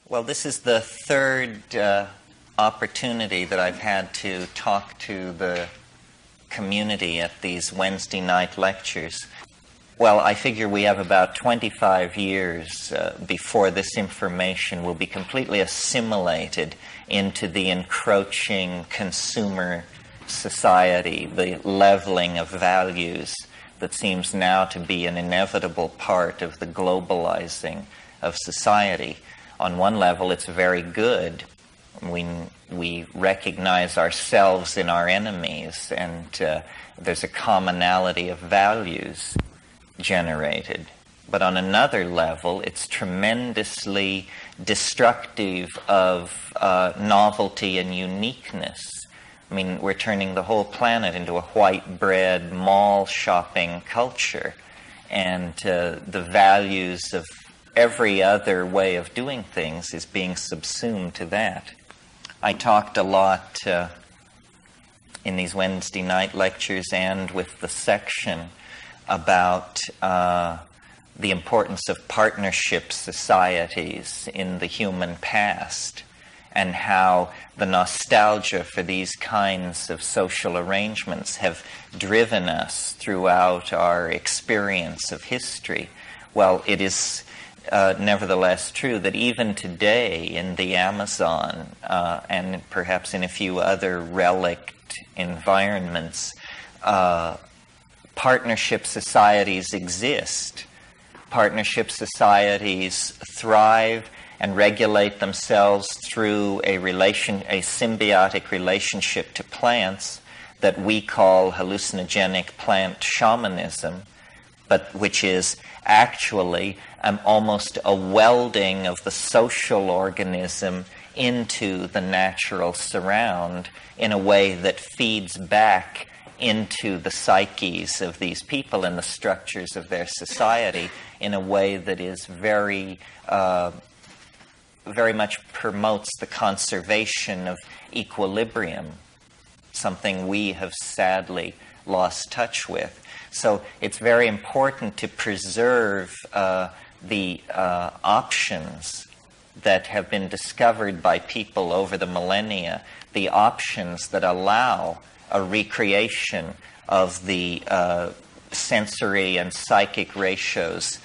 Well, this is the third opportunity that I've had to talk to the community at these Wednesday night lectures. Well, I figure we have about 25 years before this information will be completely assimilated into the encroaching consumer society, the leveling of values that seems now to be an inevitable part of the globalizing of society. On one level, it's very good. We recognize ourselves in our enemies, and there's a commonality of values generated. But on another level, it's tremendously destructive of novelty and uniqueness. I mean, we're turning the whole planet into a white bread mall shopping culture, and the values of every other way of doing things is being subsumed to that. I talked a lot in these Wednesday night lectures and with the section about the importance of partnership societies in the human past, and how the nostalgia for these kinds of social arrangements have driven us throughout our experience of history. Well, it is nevertheless true that even today in the Amazon and perhaps in a few other relict environments, partnership societies exist. Partnership societies thrive and regulate themselves through a symbiotic relationship to plants that we call hallucinogenic plant shamanism, but which is actually almost a welding of the social organism into the natural surround in a way that feeds back into the psyches of these people and the structures of their society in a way that is very much promotes the conservation of equilibrium, something we have sadly lost touch with. So it's very important to preserve the options that have been discovered by people over the millennia, the options that allow a recreation of the sensory and psychic ratios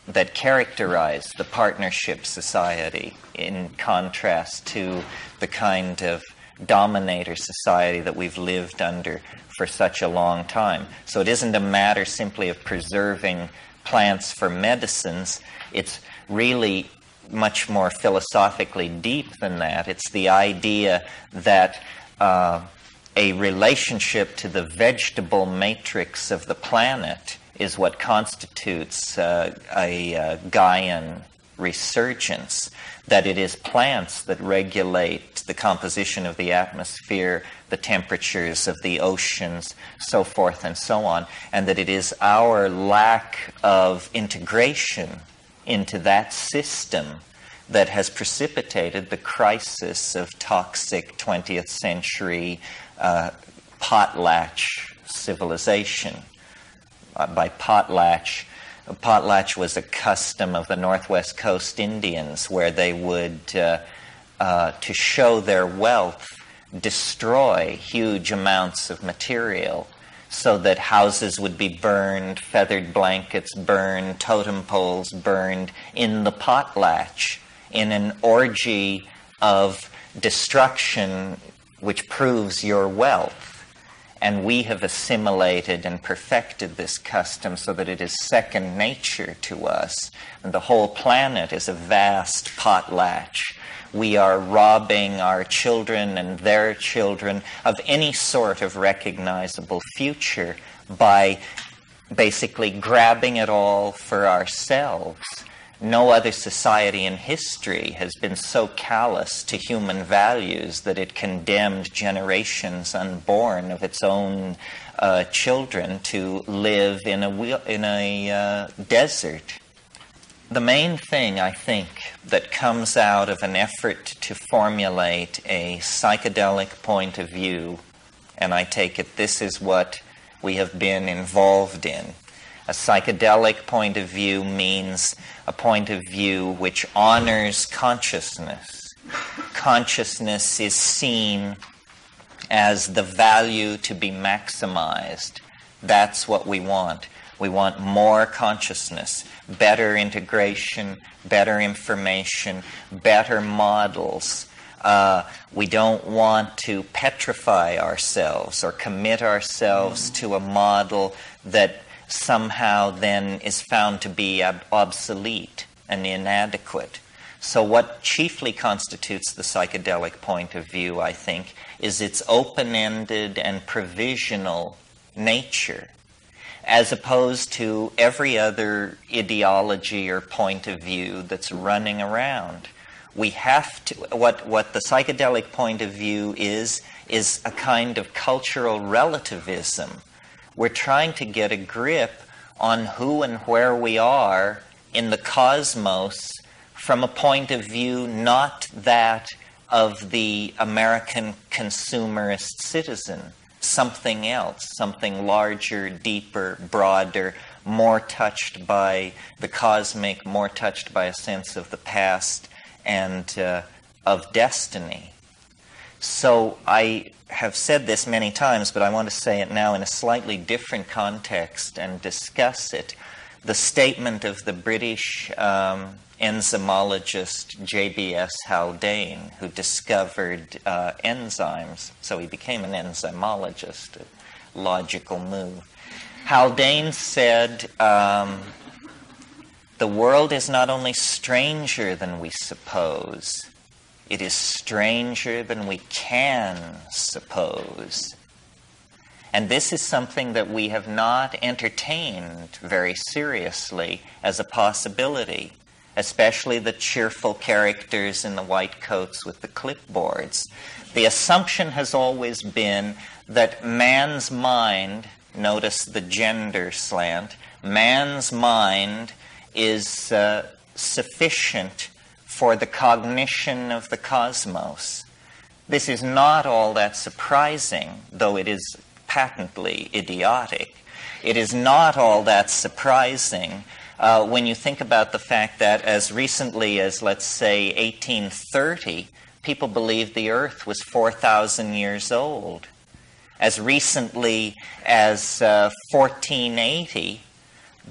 that characterize the partnership society, in contrast to the kind of dominator society that we've lived under for such a long time. So it isn't a matter simply of preserving plants for medicines. It's really much more philosophically deep than that. It's the idea that a relationship to the vegetable matrix of the planet is what constitutes a Gaian resurgence, that it is plants that regulate the composition of the atmosphere, the temperatures of the oceans, so forth and so on, and that it is our lack of integration into that system that has precipitated the crisis of toxic 20th century potlatch civilization. By potlatch was a custom of the Northwest Coast Indians, where they would, to show their wealth, destroy huge amounts of material so that houses would be burned, feathered blankets burned, totem poles burned in the potlatch, in an orgy of destruction which proves your wealth. And we have assimilated and perfected this custom so that it is second nature to us. And the whole planet is a vast potlatch. We are robbing our children and their children of any sort of recognizable future by basically grabbing it all for ourselves. No other society in history has been so callous to human values that it condemned generations unborn of its own children to live in a desert. The main thing, I think, that comes out of an effort to formulate a psychedelic point of view, and I take it this is what we have been involved in, A psychedelic point of view means a point of view which honors consciousness. Consciousness is seen as the value to be maximized. That's what we want. We want more consciousness, better integration, better information, better models. We don't want to petrify ourselves or commit ourselves to a model that somehow then is found to be obsolete and inadequate. So what chiefly constitutes the psychedelic point of view, I think, is its open-ended and provisional nature, as opposed to every other ideology or point of view that's running around. We have to, what the psychedelic point of view is a kind of cultural relativism. We're trying to get a grip on who and where we are in the cosmos from a point of view not that of the American consumerist citizen, something else, something larger, deeper, broader, more touched by the cosmic, more touched by a sense of the past and of destiny. So I have said this many times, but I want to say it now in a slightly different context and discuss it. The statement of the British enzymologist J.B.S. Haldane, who discovered enzymes, so he became an enzymologist, a logical move. Haldane said, the world is not only stranger than we suppose, it is stranger than we can suppose. And this is something that we have not entertained very seriously as a possibility, especially the cheerful characters in the white coats with the clipboards. The assumption has always been that man's mind, notice the gender slant, man's mind is sufficient for the cognition of the cosmos. This is not all that surprising, though it is patently idiotic. It is not all that surprising when you think about the fact that as recently as, let's say, 1830, people believed the Earth was 4,000 years old. As recently as 1480,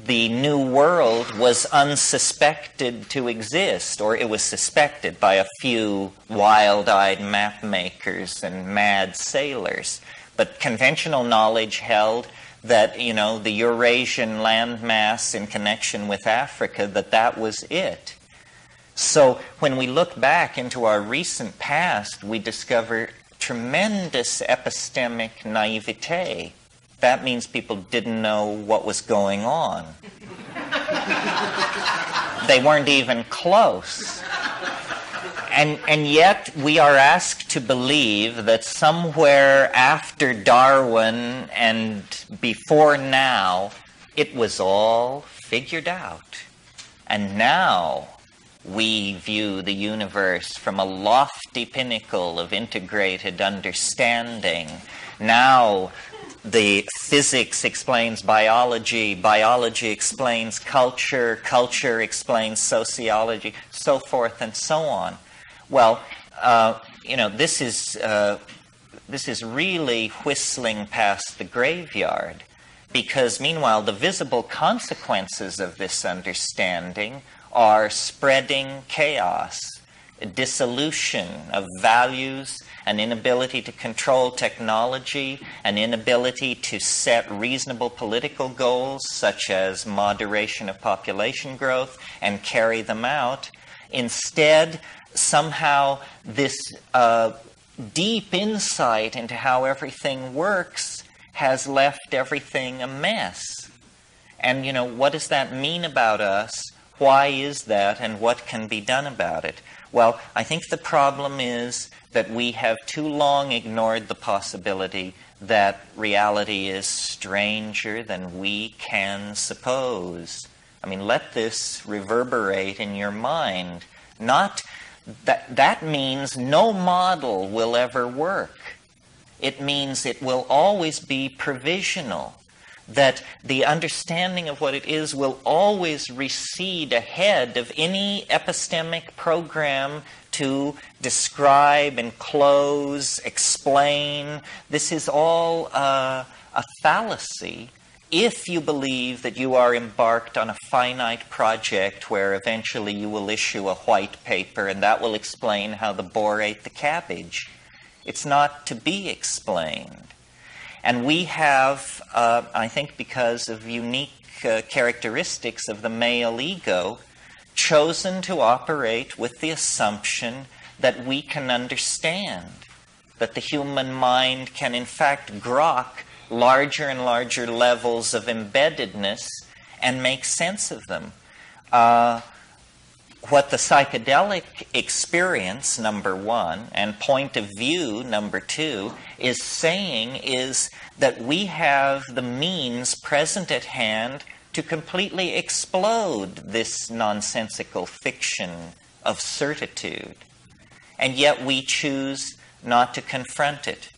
the New World was unsuspected to exist, or it was suspected by a few wild-eyed map makers and mad sailors. But conventional knowledge held that, the Eurasian landmass in connection with Africa, that was it. So when we look back into our recent past, we discover tremendous epistemic naivete. That means people didn't know what was going on. They weren't even close. And yet we are asked to believe that somewhere after Darwin and before now, it was all figured out. And now we view the universe from a lofty pinnacle of integrated understanding. Now the physics explains biology, biology explains culture, culture explains sociology, so forth and so on. Well, this is really whistling past the graveyard, because meanwhile the visible consequences of this understanding are spreading chaos, dissolution of values, an inability to control technology, an inability to set reasonable political goals such as moderation of population growth and carry them out. Instead, somehow this deep insight into how everything works has left everything a mess. And, what does that mean about us? Why is that, and what can be done about it? Well, I think the problem is that we have too long ignored the possibility that reality is stranger than we can suppose. I mean, let this reverberate in your mind. That means no model will ever work. It means it will always be provisional. that the understanding of what it is will always recede ahead of any epistemic program to describe, enclose, explain. This is all a fallacy if you believe that you are embarked on a finite project where eventually you will issue a white paper and that will explain how the boar ate the cabbage. It's not to be explained. And we have, I think because of unique characteristics of the male ego, chosen to operate with the assumption that we can understand, that the human mind can in fact grok larger and larger levels of embeddedness and make sense of them. What the psychedelic experience, number one, and point of view, number two, is saying is that we have the means present at hand to completely explode this nonsensical fiction of certitude. And yet we choose not to confront it.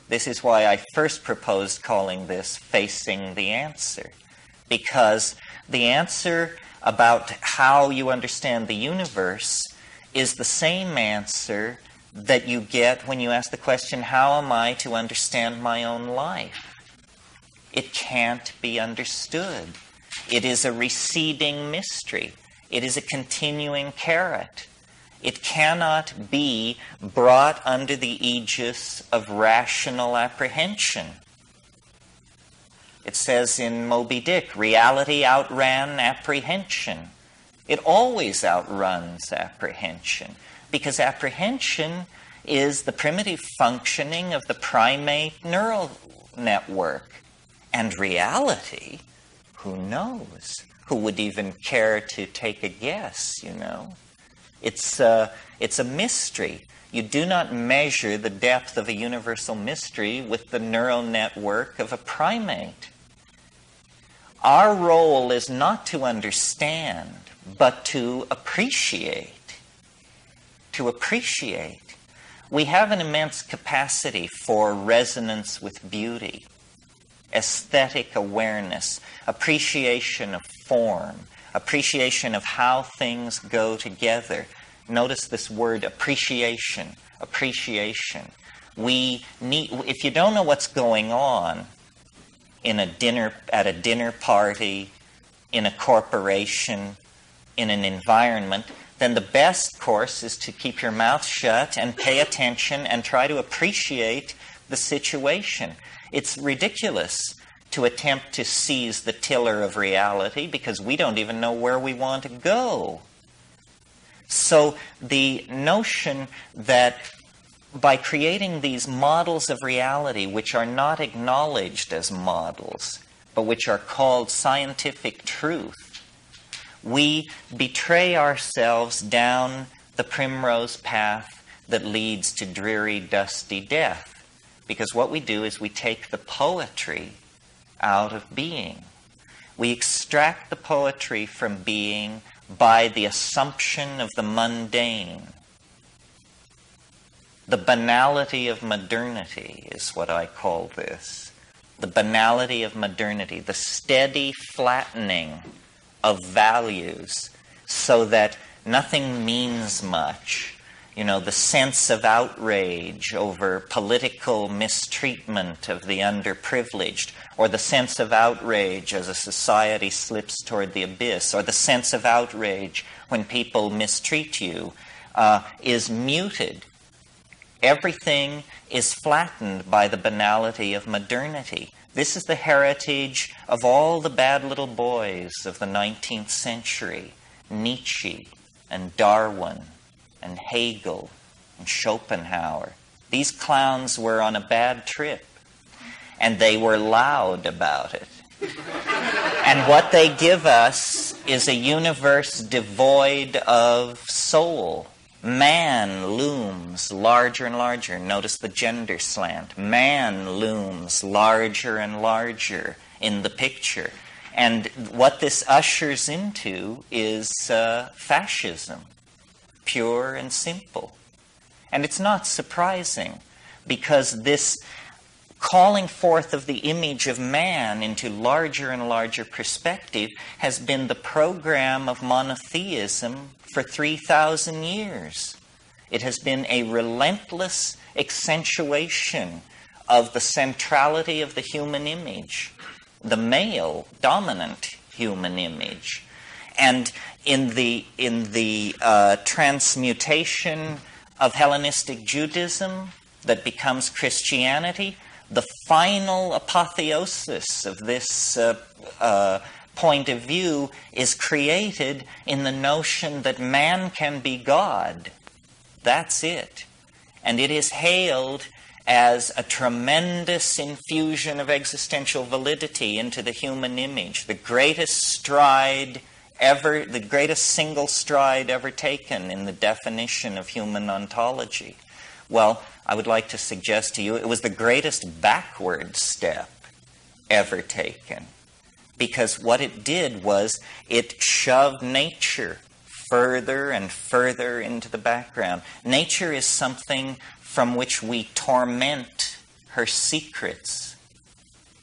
This is why I first proposed calling this Facing the Answer. Because the answer about how you understand the universe is the same answer that you get when you ask the question, how am I to understand my own life? It can't be understood. It is a receding mystery. It is a continuing carrot. It cannot be brought under the aegis of rational apprehension. It says in Moby Dick, reality outran apprehension. It always outruns apprehension, because apprehension is the primitive functioning of the primate neural network. And reality, who knows? Who would even care to take a guess, you know? It's a mystery. You do not measure the depth of a universal mystery with the neural network of a primate. Our role is not to understand, but to appreciate. To appreciate. We have an immense capacity for resonance with beauty, aesthetic awareness, appreciation of form, appreciation of how things go together. Notice this word appreciation, appreciation. We need, if you don't know what's going on in a dinner, at a dinner party, in a corporation, in an environment, then the best course is to keep your mouth shut and pay attention and try to appreciate the situation. It's ridiculous to attempt to seize the tiller of reality because we don't even know where we want to go. So the notion that by creating these models of reality which are not acknowledged as models, but which are called scientific truth, we betray ourselves down the primrose path that leads to dreary, dusty death. Because what we do is we take the poetry out of being. We extract the poetry from being by the assumption of the mundane. The banality of modernity is what I call this. The banality of modernity, the steady flattening of values so that nothing means much. You know, the sense of outrage over political mistreatment of the underprivileged, or the sense of outrage as a society slips toward the abyss, or the sense of outrage when people mistreat you, is muted. Everything is flattened by the banality of modernity. This is the heritage of all the bad little boys of the 19th century, Nietzsche and Darwin and Hegel and Schopenhauer. These clowns were on a bad trip, and they were loud about it. And what they give us is a universe devoid of soul. Man looms larger and larger. Notice the gender slant. Man looms larger and larger in the picture. And what this ushers into is fascism, pure and simple. And it's not surprising, because this calling forth of the image of man into larger and larger perspective has been the program of monotheism for 3,000 years. It has been a relentless accentuation of the centrality of the human image, the male dominant human image. And in the transmutation of Hellenistic Judaism that becomes Christianity, the final apotheosis of this point of view is created in the notion that man can be God. That's it. And it is hailed as a tremendous infusion of existential validity into the human image, the greatest stride ever, the greatest single stride ever taken in the definition of human ontology. Well, I would like to suggest to you it was the greatest backward step ever taken, because what it did was it shoved nature further and further into the background. Nature is something from which we torment her secrets.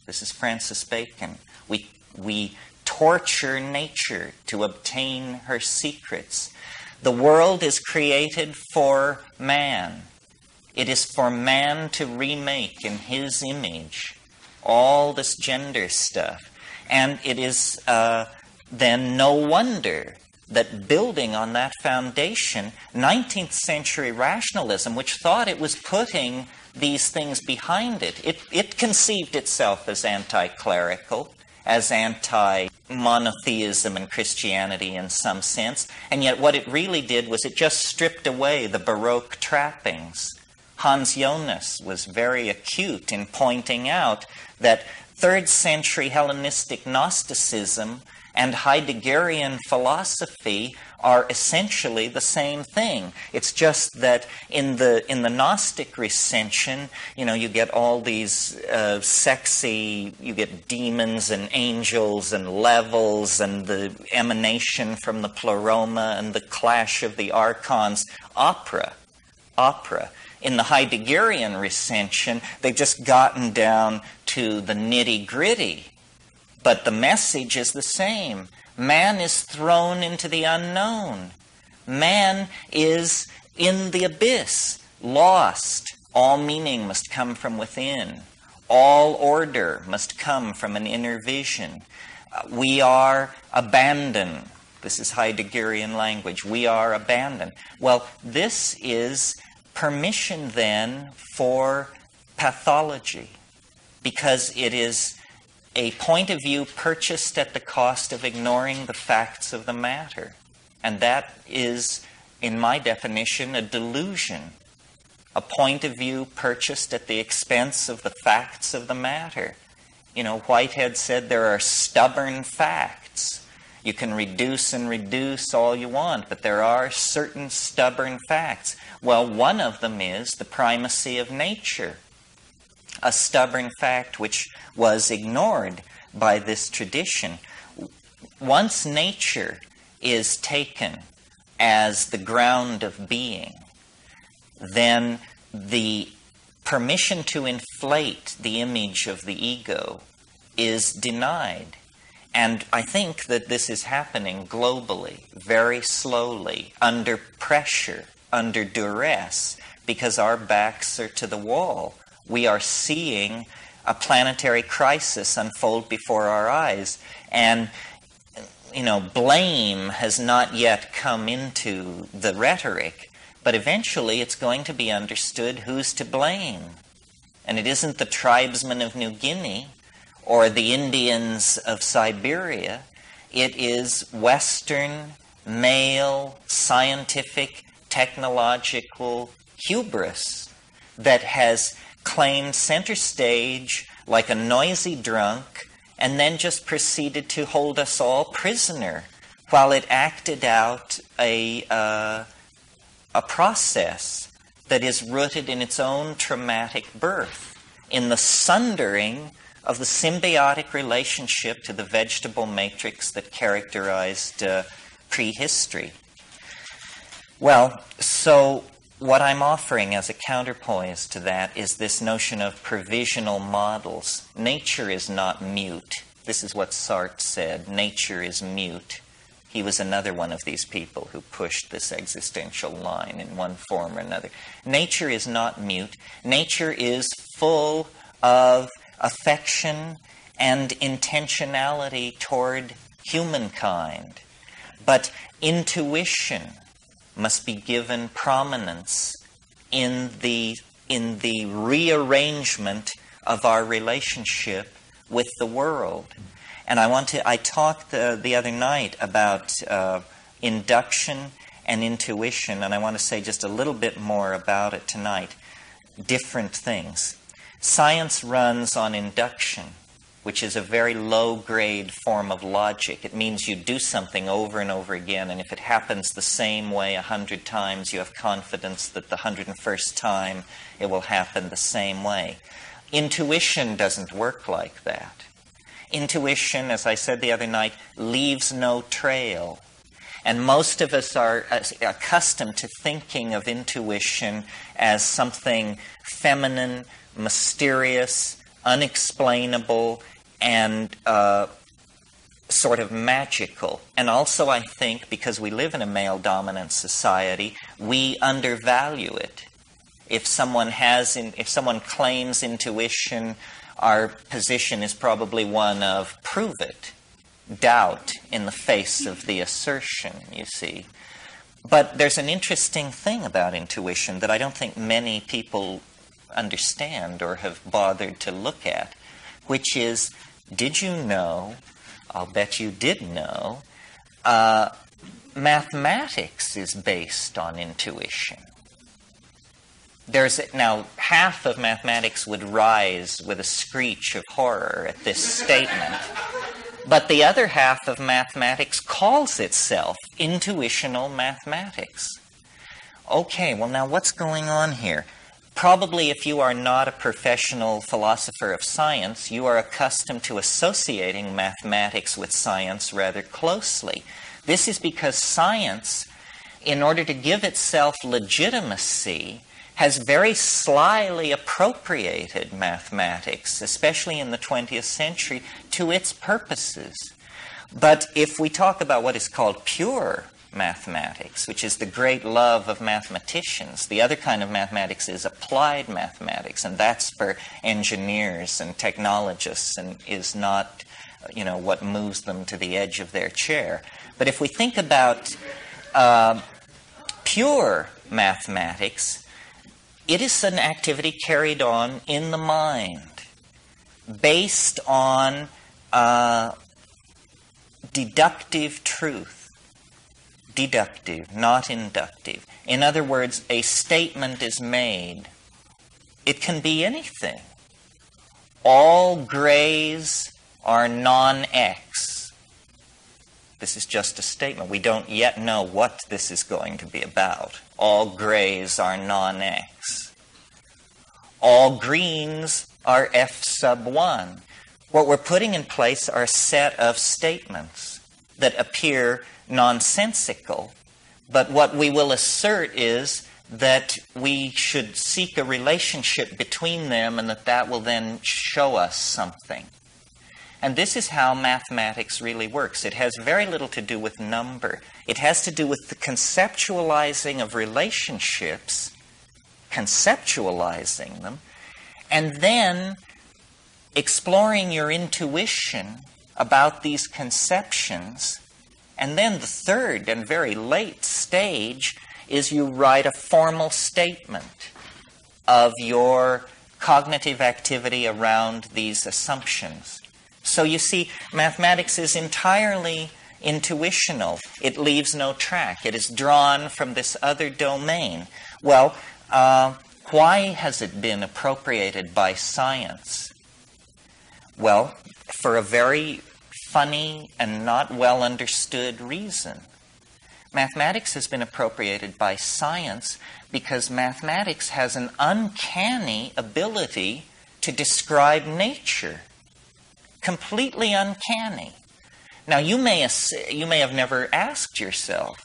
This is Francis Bacon. We torture nature to obtain her secrets. The world is created for man. It is for man to remake in his image all this gender stuff. And it is then no wonder that building on that foundation, 19th century rationalism, which thought it was putting these things behind it, it conceived itself as anti-clerical, as anti-monotheism and Christianity in some sense, and yet what it really did was it just stripped away the Baroque trappings. Hans Jonas was very acute in pointing out that 3rd century Hellenistic Gnosticism and Heideggerian philosophy are essentially the same thing. It's just that in the Gnostic recension, you get all these sexy, you get demons and angels and levels and the emanation from the pleroma and the clash of the archons. Opera. In the Heideggerian recension, they've just gotten down to the nitty-gritty. But the message is the same. Man is thrown into the unknown. Man is in the abyss, lost. All meaning must come from within. All order must come from an inner vision. We are abandoned. This is Heideggerian language. We are abandoned. Well, this is permission then for pathology, because it is a point of view purchased at the cost of ignoring the facts of the matter. And that is, in my definition, a delusion. A point of view purchased at the expense of the facts of the matter. Whitehead said there are stubborn facts. You can reduce and reduce all you want, but there are certain stubborn facts. Well, one of them is the primacy of nature. A stubborn fact which was ignored by this tradition. Once nature is taken as the ground of being, then the permission to inflate the image of the ego is denied. And I think that this is happening globally, very slowly, under pressure, under duress, because our backs are to the wall. We are seeing a planetary crisis unfold before our eyes. And, blame has not yet come into the rhetoric, but eventually it's going to be understood who's to blame. And it isn't the tribesmen of New Guinea or the Indians of Siberia. It is Western, male, scientific, technological hubris that has claimed center stage like a noisy drunk and then just proceeded to hold us all prisoner while it acted out a process that is rooted in its own traumatic birth, in the sundering of the symbiotic relationship to the vegetable matrix that characterized prehistory. Well, so what I'm offering as a counterpoise to that is this notion of provisional models. Nature is not mute. This is what Sartre said. Nature is mute. He was another one of these people who pushed this existential line in one form or another. Nature is not mute. Nature is full of affection and intentionality toward humankind. But intuition must be given prominence in the rearrangement of our relationship with the world. And I talked the other night about induction and intuition, and I want to say just a little bit more about it tonight. Different things. Science runs on induction, which is a very low-grade form of logic. It means you do something over and over again, and if it happens the same way 100 times, you have confidence that the 101st time it will happen the same way. Intuition doesn't work like that. Intuition, as I said the other night, leaves no trail. And most of us are accustomed to thinking of intuition as something feminine, mysterious, unexplainable, and sort of magical. And also, I think, because we live in a male-dominant society, we undervalue it. If someone claims intuition, our position is probably one of prove it, doubt in the face of the assertion, you see. But there's an interesting thing about intuition that I don't think many people understand or have bothered to look at, which is, did you know, I'll bet you did know, mathematics is based on intuition. Now, half of mathematics would rise with a screech of horror at this statement, but the other half of mathematics calls itself intuitional mathematics. Okay, well now what's going on here? Probably if you are not a professional philosopher of science, you are accustomed to associating mathematics with science rather closely. This is because science, in order to give itself legitimacy, has very slyly appropriated mathematics, especially in the 20th century, to its purposes. But if we talk about what is called pure mathematics, which is the great love of mathematicians, the other kind of mathematics is applied mathematics, and that's for engineers and technologists and is not, what moves them to the edge of their chair. But if we think about pure mathematics, it is an activity carried on in the mind, based on deductive truth. Deductive, not inductive. In other words, a statement is made. It can be anything. All grays are non-X. This is just a statement. We don't yet know what this is going to be about. All grays are non-X. All greens are F sub 1. What we're putting in place are a set of statements that appear nonsensical, but what we will assert is that we should seek a relationship between them and that will then show us something. And this is how mathematics really works. It has very little to do with number. It has to do with the conceptualizing of relationships, conceptualizing them, and then exploring your intuition about these conceptions. And then the third and very late stage is you write a formal statement of your cognitive activity around these assumptions. So you see, mathematics is entirely intuitional. It leaves no track. It is drawn from this other domain. Well, why has it been appropriated by science? Well, for a very funny and not well understood reason. Mathematics has been appropriated by science because mathematics has an uncanny ability to describe nature. Completely uncanny. Now, you may have never asked yourself,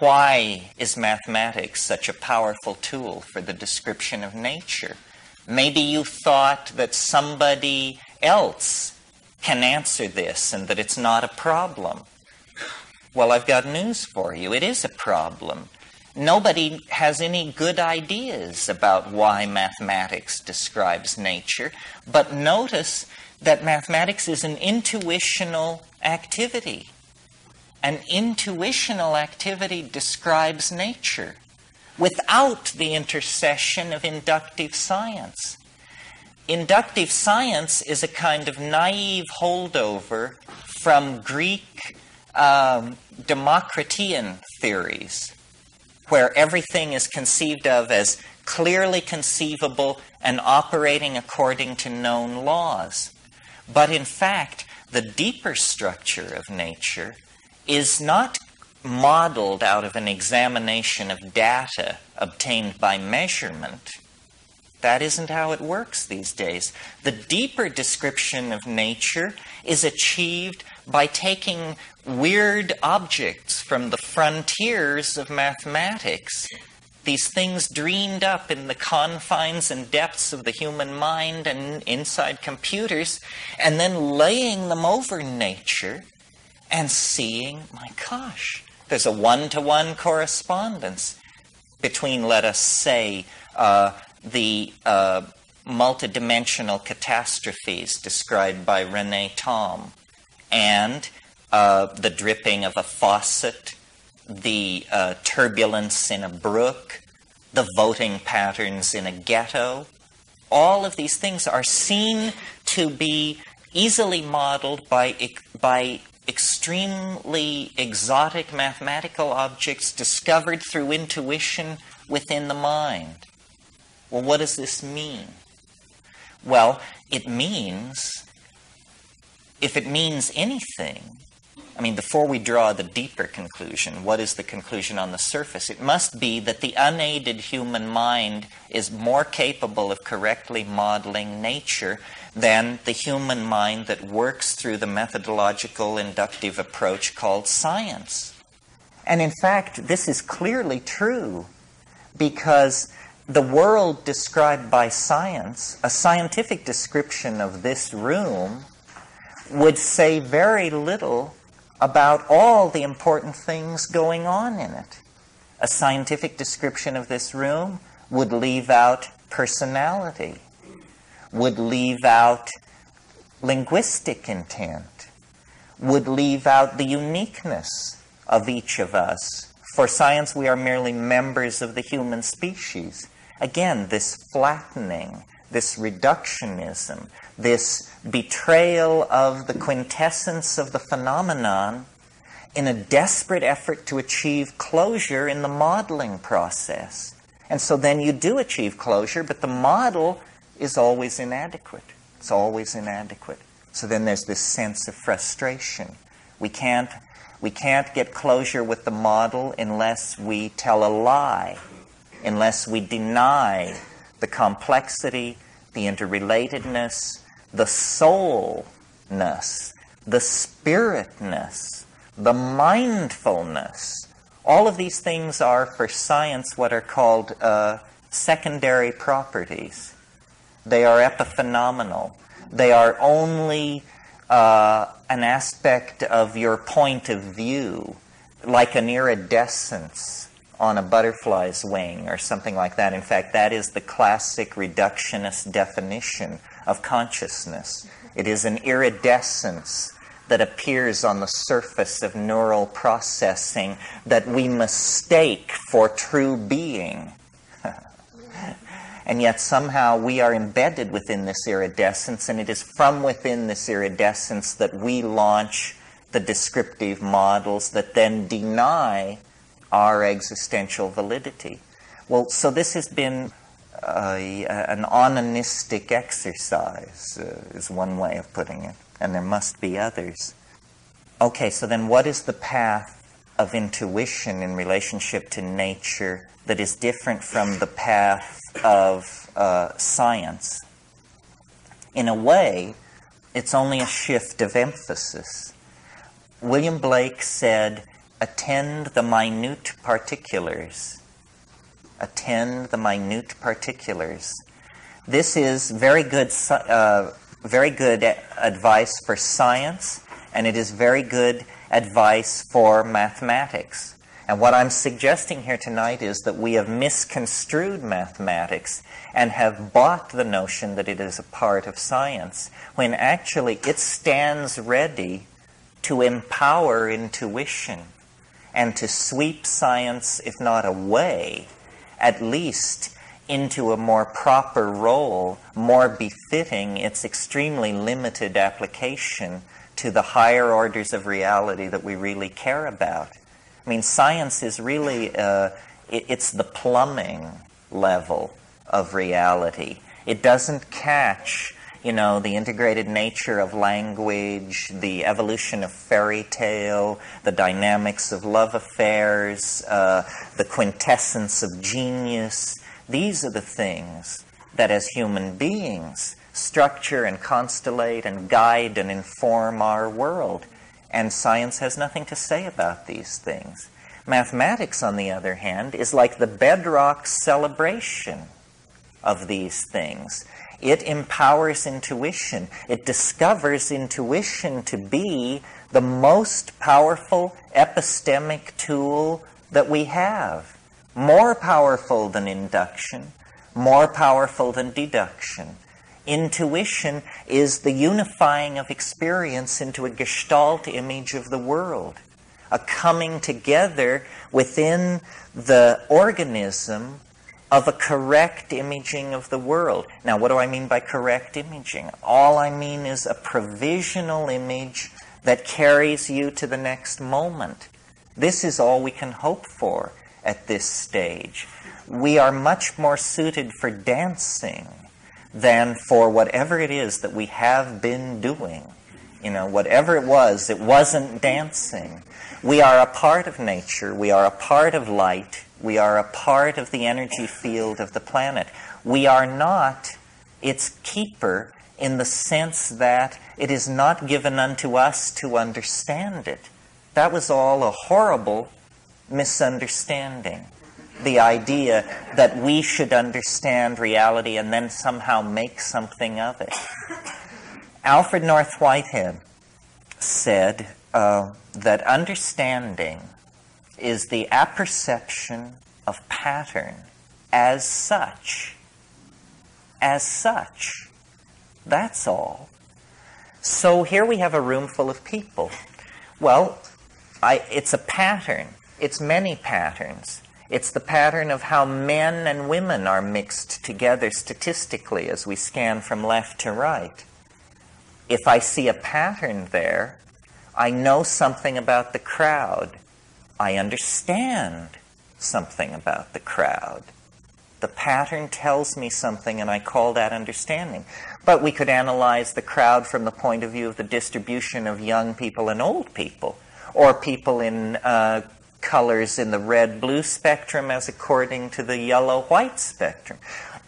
Why is mathematics such a powerful tool for the description of nature? Maybe you thought that somebody else can answer this and that it's not a problem. Well, I've got news for you. It is a problem. Nobody has any good ideas about why mathematics describes nature, but notice that mathematics is an intuitional activity. An intuitional activity describes nature without the intercession of inductive science. Inductive science is a kind of naive holdover from Greek Democritean theories, where everything is conceived of as clearly conceivable and operating according to known laws. But in fact, the deeper structure of nature is not modeled out of an examination of data obtained by measurement. That isn't how it works these days. The deeper description of nature is achieved by taking weird objects from the frontiers of mathematics, these things dreamed up in the confines and depths of the human mind and inside computers, and then laying them over nature and seeing, my gosh, there's a one-to-one correspondence between, let us say, the multidimensional catastrophes described by René Thom, and the dripping of a faucet, the turbulence in a brook, the voting patterns in a ghetto. All of these things are seen to be easily modeled by extremely exotic mathematical objects discovered through intuition within the mind. Well, what does this mean? Well, it means, if it means anything, I mean, before we draw the deeper conclusion, what is the conclusion on the surface? It must be that the unaided human mind is more capable of correctly modeling nature than the human mind that works through the methodological inductive approach called science. And in fact, this is clearly true because the world described by science, a scientific description of this room, would say very little about all the important things going on in it. A scientific description of this room would leave out personality, would leave out linguistic intent, would leave out the uniqueness of each of us. For science, we are merely members of the human species. Again, this flattening, this reductionism, this betrayal of the quintessence of the phenomenon in a desperate effort to achieve closure in the modeling process. And so then you do achieve closure, but the model is always inadequate. It's always inadequate. So then there's this sense of frustration. We can't get closure with the model unless we tell a lie, unless we deny the complexity, the interrelatedness, the soulness, the spiritness, the mindfulness. All of these things are, for science, what are called secondary properties. They are epiphenomenal. They are only an aspect of your point of view, like an iridescence on a butterfly's wing or something like that. In fact, that is the classic reductionist definition of consciousness. It is an iridescence that appears on the surface of neural processing that we mistake for true being. And yet somehow we are embedded within this iridescence, and it is from within this iridescence that we launch the descriptive models that then deny our existential validity. Well, so this has been an onanistic exercise, is one way of putting it, and there must be others. Okay, so then what is the path of intuition in relationship to nature that is different from the path of science? In a way, it's only a shift of emphasis. William Blake said, attend the minute particulars. Attend the minute particulars. This is very good advice for science, and it is very good advice for mathematics. And what I'm suggesting here tonight is that we have misconstrued mathematics and have bought the notion that it is a part of science, when actually it stands ready to empower intuition and to sweep science, if not away, at least into a more proper role, more befitting its extremely limited application to the higher orders of reality that we really care about. I mean, science is really, it's the plumbing level of reality. It doesn't catch, the integrated nature of language, the evolution of fairy tale, the dynamics of love affairs, the quintessence of genius. These are the things that as human beings structure and constellate and guide and inform our world. And science has nothing to say about these things. Mathematics, on the other hand, is like the bedrock celebration of these things. It empowers intuition. It discovers intuition to be the most powerful epistemic tool that we have. More powerful than induction, more powerful than deduction. Intuition is the unifying of experience into a gestalt image of the world, a coming together within the organism of a correct imaging of the world. Now, what do I mean by correct imaging? All I mean is a provisional image that carries you to the next moment. This is all we can hope for at this stage. We are much more suited for dancing than for whatever it is that we have been doing. Whatever it wasn't dancing. We are a part of nature. We are a part of light. We are a part of the energy field of the planet. We are not its keeper in the sense that it is not given unto us to understand it. That was all a horrible misunderstanding. The idea that we should understand reality and then somehow make something of it. Alfred North Whitehead said that understanding is the apperception of pattern as such. As such. That's all. So here we have a room full of people. Well, it's a pattern. It's many patterns. It's the pattern of how men and women are mixed together statistically as we scan from left to right. If I see a pattern there, I know something about the crowd. I understand something about the crowd. The pattern tells me something, and I call that understanding. But we could analyze the crowd from the point of view of the distribution of young people and old people, or people in colors in the red-blue spectrum as according to the yellow-white spectrum.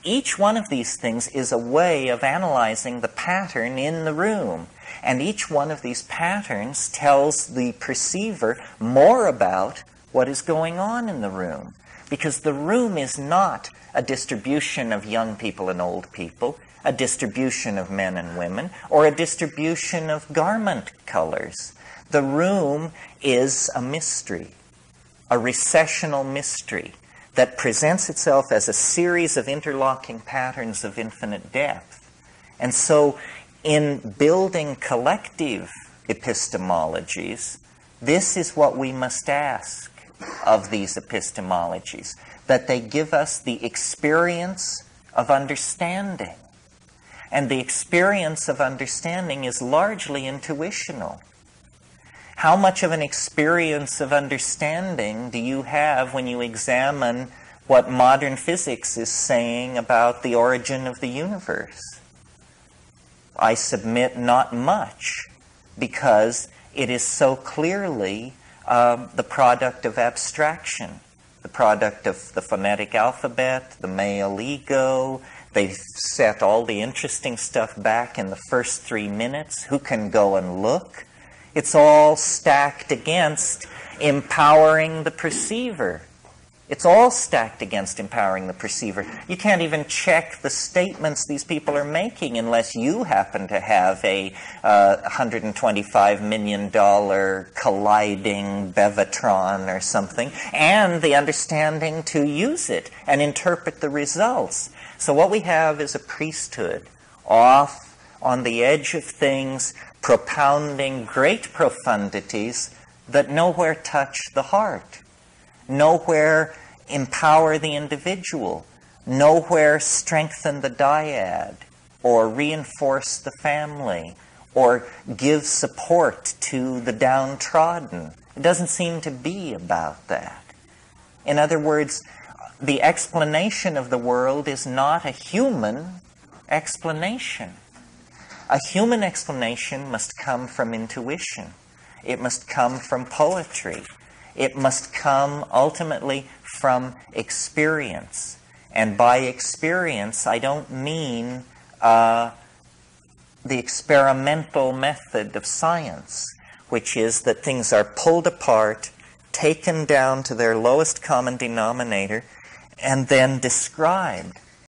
Each one of these things is a way of analyzing the pattern in the room. And each one of these patterns tells the perceiver more about what is going on in the room. Because the room is not a distribution of young people and old people, a distribution of men and women, or a distribution of garment colors. The room is a mystery, a recessional mystery that presents itself as a series of interlocking patterns of infinite depth. And so, in building collective epistemologies, this is what we must ask of these epistemologies, that they give us the experience of understanding. And the experience of understanding is largely intuitional. How much of an experience of understanding do you have when you examine what modern physics is saying about the origin of the universe? I submit not much, because it is so clearly the product of abstraction, the product of the phonetic alphabet, the male ego. They set all the interesting stuff back in the first 3 minutes. Who can go and look? It's all stacked against empowering the perceiver. It's all stacked against empowering the perceiver. You can't even check the statements these people are making unless you happen to have a $125 million colliding Bevatron or something, and the understanding to use it and interpret the results. So what we have is a priesthood off on the edge of things, propounding great profundities that nowhere touch the heart. Nowhere empower the individual, nowhere strengthen the dyad, or reinforce the family, or give support to the downtrodden. It doesn't seem to be about that. In other words, the explanation of the world is not a human explanation. A human explanation must come from intuition. It must come from poetry. It must come ultimately from experience. And by experience, I don't mean the experimental method of science, which is that things are pulled apart, taken down to their lowest common denominator, and then described.